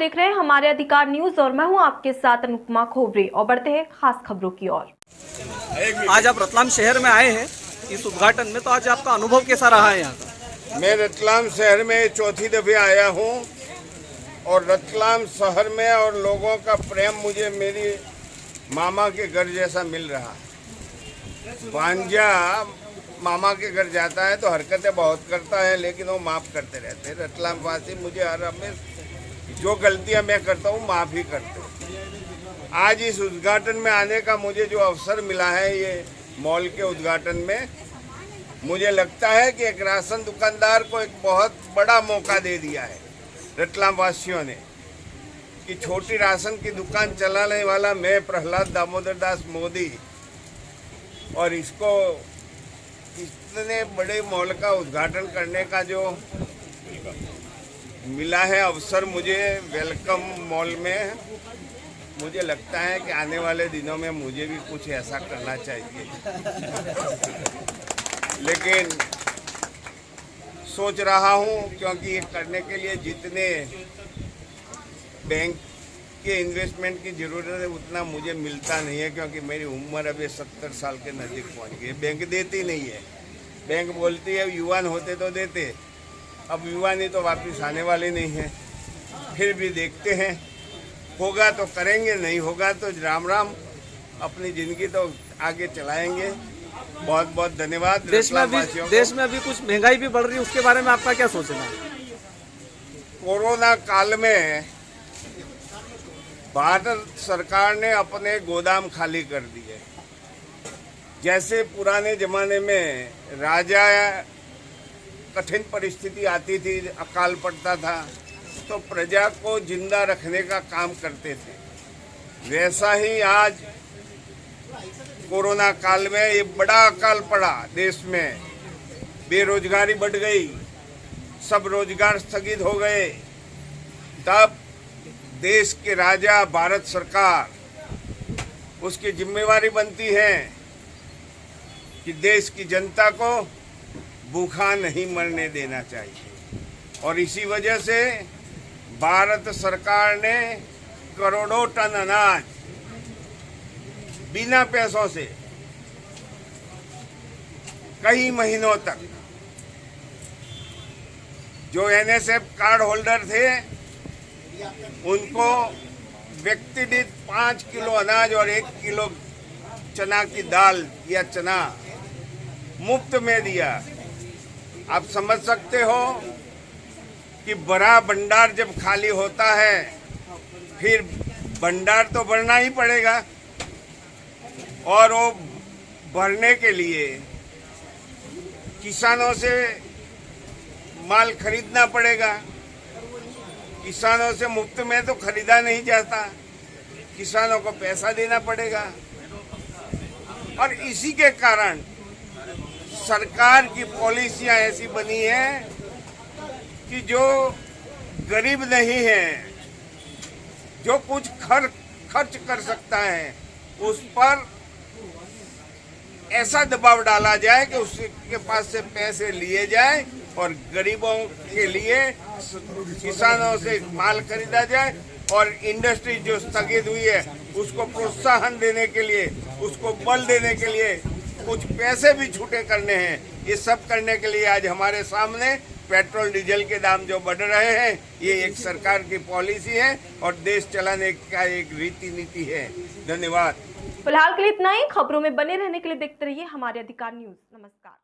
देख रहे हैं हमारे अधिकार न्यूज और मैं हूं आपके साथ अनुपमा खोबरे और बढ़ते हैं खास खबरों की ओर। आज आप रतलाम शहर में आए हैं इस उद्घाटन में, तो आज आपका अनुभव कैसा रहा है यहाँ का? मैं रतलाम शहर में चौथी दफे आया हूँ और रतलाम शहर में और लोगों का प्रेम मुझे मेरी मामा के घर जैसा मिल रहा है। भांजा मामा के घर जाता है तो हरकतें बहुत करता है, लेकिन वो माफ़ करते रहते हैं। रतलाम वासी मुझे हर हमें जो गलतियां मैं करता हूँ माफ़ ही करते हैं। आज इस उद्घाटन में आने का मुझे जो अवसर मिला है, ये मॉल के उद्घाटन में, मुझे लगता है कि एक राशन दुकानदार को एक बहुत बड़ा मौका दे दिया है रतलाम वासियों ने, कि छोटी राशन की दुकान चलाने वाला मैं प्रहलाद दामोदर दास मोदी और इसको इतने बड़े मॉल का उद्घाटन करने का जो मिला है अवसर मुझे वेलकम मॉल में, मुझे लगता है कि आने वाले दिनों में मुझे भी कुछ ऐसा करना चाहिए। लेकिन सोच रहा हूँ, क्योंकि ये करने के लिए जितने बैंक के इन्वेस्टमेंट की ज़रूरत है उतना मुझे मिलता नहीं है, क्योंकि मेरी उम्र अभी 70 साल के नज़दीक पहुँच गई। बैंक देती नहीं है, बैंक बोलती है युवान होते तो देते, अब युवा नहीं तो वापस आने वाले नहीं हैं। फिर भी देखते हैं, होगा तो करेंगे, नहीं होगा तो राम राम, अपनी ज़िंदगी तो आगे चलाएंगे। बहुत बहुत धन्यवाद। देश में अभी कुछ महंगाई भी बढ़ रही है, उसके बारे में आपका क्या सोचना है? कोरोना काल में भारत सरकार ने अपने गोदाम खाली कर दिए। जैसे पुराने जमाने में राजा कठिन परिस्थिति आती थी, अकाल पड़ता था, तो प्रजा को जिंदा रखने का काम करते थे, वैसा ही आज कोरोना काल में ये बड़ा अकाल पड़ा देश में। बेरोजगारी बढ़ गई, सब रोजगार स्थगित हो गए। तब देश के राजा भारत सरकार, उसकी जिम्मेवारी बनती है कि देश की जनता को भूखा नहीं मरने देना चाहिए, और इसी वजह से भारत सरकार ने करोड़ों टन अनाज बिना पैसों से कई महीनों तक, जो एनएसएफ कार्ड होल्डर थे उनको व्यक्तिगत 5 किलो अनाज और 1 किलो चना की दाल या चना मुफ्त में दिया। आप समझ सकते हो कि बड़ा भंडार जब खाली होता है फिर भंडार तो भरना ही पड़ेगा, और वो भरने के लिए किसानों से माल खरीदना पड़ेगा। किसानों से मुफ्त में तो खरीदा नहीं जाता, किसानों को पैसा देना पड़ेगा। और इसी के कारण सरकार की पॉलिसियां ऐसी बनी है कि जो गरीब नहीं है, जो कुछ खर्च कर सकता है, उस पर ऐसा दबाव डाला जाए कि उसके पास से पैसे लिए जाए और गरीबों के लिए किसानों से माल खरीदा जाए, और इंडस्ट्री जो स्थगित हुई है उसको प्रोत्साहन देने के लिए, उसको बल देने के लिए कुछ पैसे भी छूटे करने हैं। ये सब करने के लिए आज हमारे सामने पेट्रोल डीजल के दाम जो बढ़ रहे हैं, ये एक सरकार की पॉलिसी है और देश चलाने का एक रीति नीति है। धन्यवाद। फिलहाल के लिए इतना ही। खबरों में बने रहने के लिए देखते रहिए हमारे अधिकार न्यूज। नमस्कार।